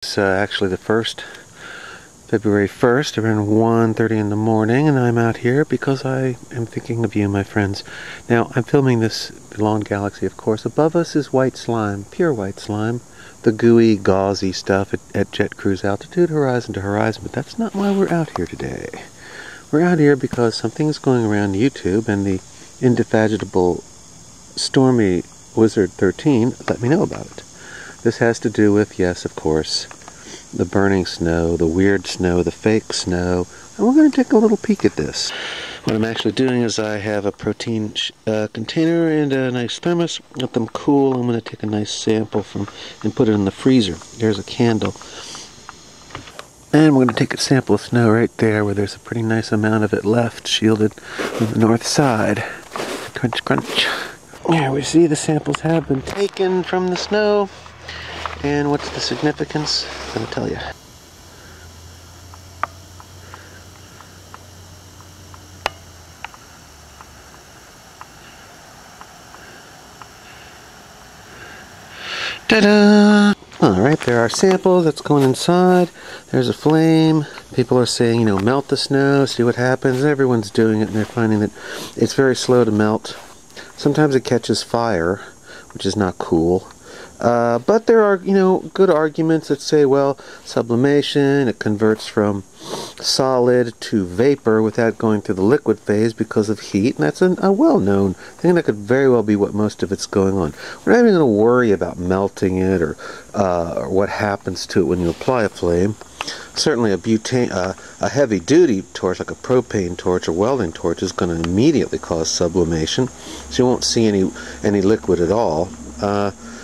It's actually the February 1st, around 1:30 in the morning, and I'm out here because I am thinking of you, my friends. Now, I'm filming this long galaxy, of course. Above us is white slime, pure white slime, the gooey, gauzy stuff at jet cruise altitude, horizon to horizon, but that's not why we're out here today. We're out here because something is going around YouTube, and the indefatigable Stormy Wizard 13 let me know about it. This has to do with, yes, of course, the burning snow, the weird snow, the fake snow, and we're going to take a little peek at this. What I'm actually doing is I have a protein container and a nice thermos. Let them cool. I'm going to take a nice sample and put it in the freezer. There's a candle. And we're going to take a sample of snow right there where there's a pretty nice amount of it left, shielded on the north side. Crunch, crunch. Here we see the samples have been taken from the snow. And what's the significance? I'm going to tell you. Ta-da! Alright, there are samples. That's going inside. There's a flame. People are saying, melt the snow, see what happens. Everyone's doing it, and they're finding that it's very slow to melt. Sometimes it catches fire, which is not cool. But there are, good arguments that say, well, sublimation, it converts from solid to vapor without going through the liquid phase because of heat, and that's a well-known thing. That could very well be what most of it's going on. We're not even going to worry about melting it or what happens to it when you apply a flame. Certainly a heavy-duty torch, like a propane torch or welding torch, is going to immediately cause sublimation, so you won't see any liquid at all.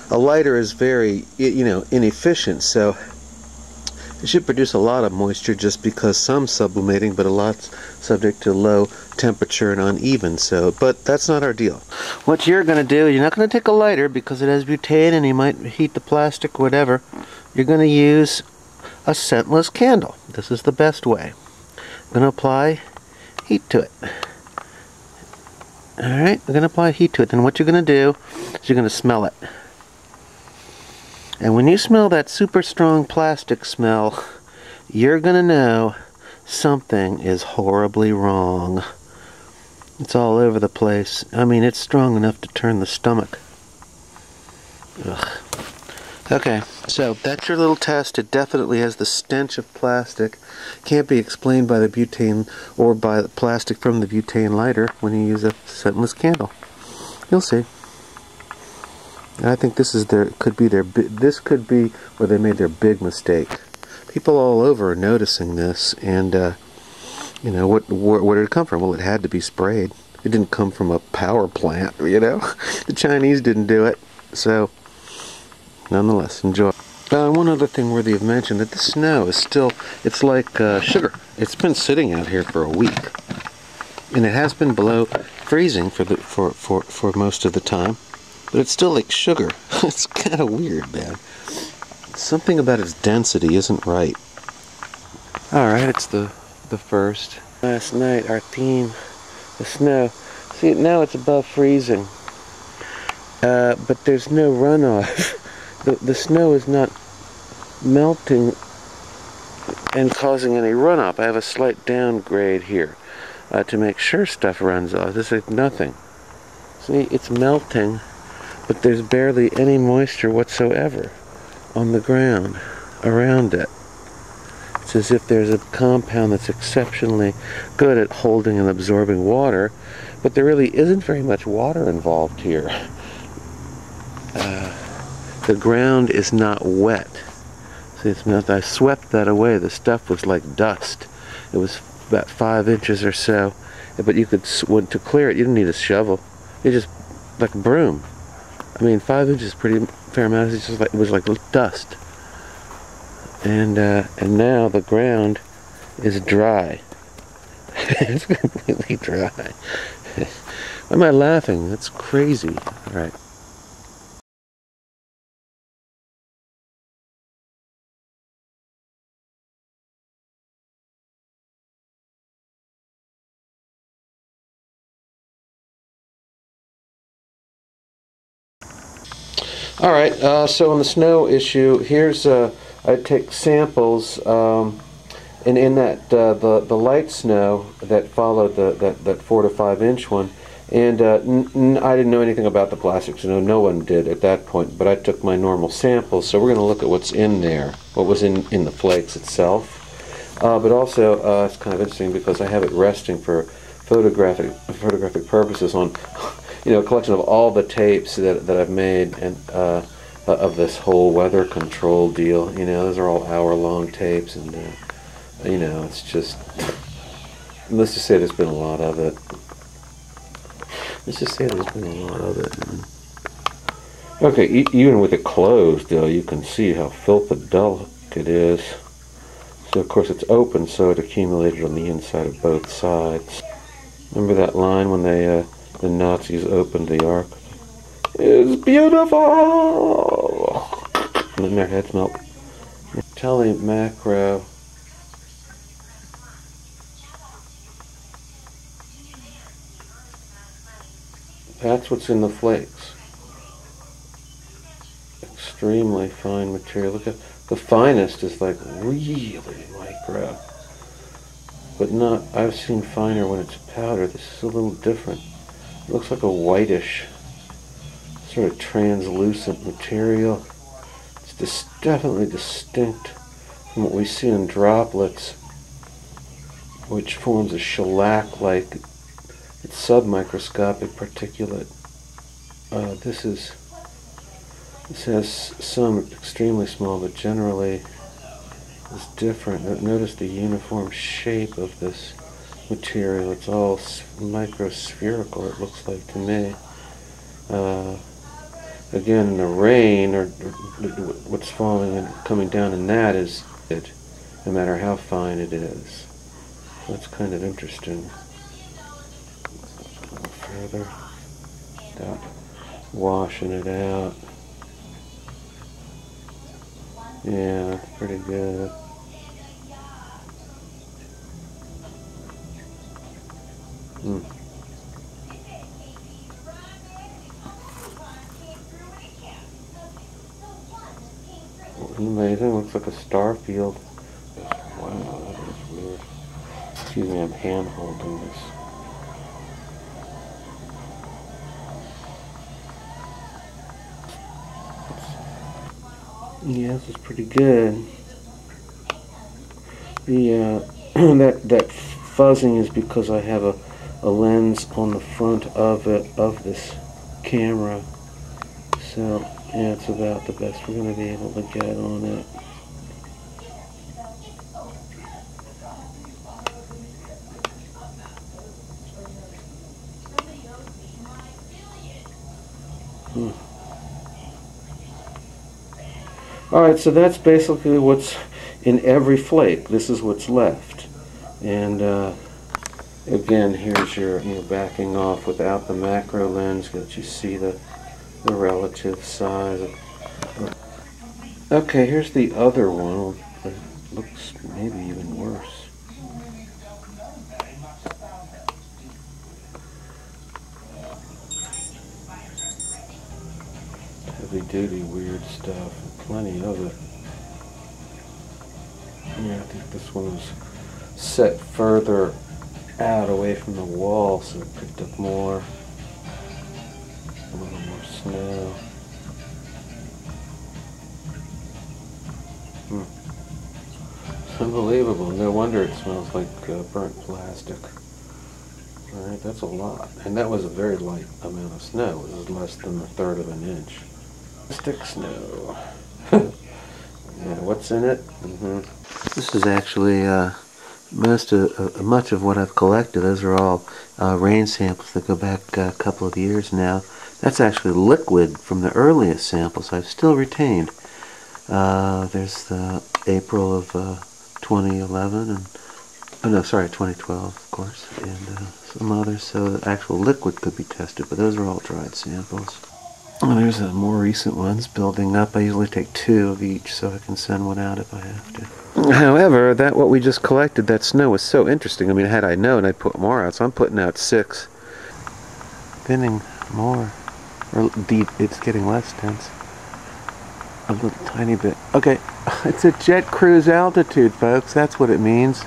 A lighter is very, inefficient, so it should produce a lot of moisture just because some sublimating, but a lot's subject to low temperature and uneven. But that's not our deal. What you're going to do, you're not going to take a lighter because it has butane and you might heat the plastic, whatever. You're going to use a scentless candle. This is the best way. I'm going to apply heat to it. Alright, we're going to apply heat to it. Then what you're going to do is you're going to smell it. And when you smell that super strong plastic smell, you're going to know something is horribly wrong. It's all over the place. I mean, it's strong enough to turn the stomach. Ugh. Okay, so that's your little test. It definitely has the stench of plastic. Can't be explained by the butane or by the plastic from the butane lighter when you use a scentless candle. You'll see. I think this could be where they made their big mistake. People all over are noticing this, and where did it come from? Well, it had to be sprayed. It didn't come from a power plant, The Chinese didn't do it, so nonetheless, enjoy. One other thing worthy of mention, that the snow is still, it's like sugar. It's been sitting out here for a week, and it has been below freezing for most of the time. But it's still like sugar. It's kind of weird, man. Something about its density isn't right. Alright, it's the first. Last night, our theme, the snow. See, now it's above freezing. But there's no runoff. The snow is not melting and causing any runoff. I have a slight downgrade here to make sure stuff runs off. This is nothing. See, it's melting, but there's barely any moisture whatsoever on the ground around it. It's as if there's a compound that's exceptionally good at holding and absorbing water, but there really isn't very much water involved here. The ground is not wet. See, it's not. I swept that away. The stuff was like dust. It was about 5 inches or so, but you could, to clear it, you didn't need a shovel. You just, like a broom. I mean, 5 inches is pretty fair amount. It's just like, it was like dust, and now the ground is dry. It's completely dry. Why am I laughing? That's crazy. All right. Alright, so on the snow issue, here's I'd take samples, and in that the light snow that followed that 4 to 5 inch one, and I didn't know anything about the plastics. No one did at that point. But I took my normal samples, so we're going to look at what's in there, what was in the flakes itself. But also, it's kind of interesting because I have it resting for photographic purposes on, a collection of all the tapes that I've made and of this whole weather control deal. Those are all hour-long tapes, and it's just, let's just say there's been a lot of it. Okay, even with it closed, though, you can see how filthadelic it is. So, of course, it's open, so it accumulated on the inside of both sides. Remember that line when the Nazis opened the Ark? It's beautiful! And then their heads melt. Macro. That's what's in the flakes. Extremely fine material. Look at the finest is like really micro. But not, I've seen finer when it's powder. This is a little different. It looks like a whitish, sort of translucent material. It's definitely distinct from what we see in droplets, which forms a shellac-like, it's submicroscopic particulate. This has some extremely small, but generally is different. Notice the uniform shape of this material. It's all microspherical, it looks like to me. Again, the rain, or what's falling and coming down in that is it, no matter how fine it is. That's kind of interesting. A little further, without washing it out. Yeah, that's pretty good. Amazing, looks like a star field. Wow, that is weird. Excuse me, I'm hand holding this. Yeah, this is pretty good. The that fuzzing is because I have a lens on the front of this camera. So yeah, it's about the best we're going to be able to get on it. Alright, so that's basically what's in every flake. This is what's left. And again, here's your backing off without the macro lens, so that you see the relative size. Okay, here's the other one. It looks maybe even worse. Heavy duty weird stuff. Plenty of it. Yeah, I think this one was set further out away from the wall, so it picked up more. A little more snow. Unbelievable. No wonder it smells like burnt plastic. Alright, that's a lot. And that was a very light amount of snow. It was less than 1/3 of an inch. Stick snow. Yeah, what's in it? This is actually much of what I've collected. Those are all rain samples that go back a couple of years now. That's actually liquid from the earliest samples I've still retained. There's the April of 2011 and 2012, of course, and some others. So the actual liquid could be tested, but those are all dried samples. Oh, there's more recent ones building up. I usually take 2 of each so I can send one out if I have to. However, what we just collected, that snow, was so interesting. I mean, had I known, I'd put more out, so I'm putting out 6. Thinning more. Or deep, it's getting less dense. a little tiny bit. Okay, it's a jet cruise altitude, folks. That's what it means.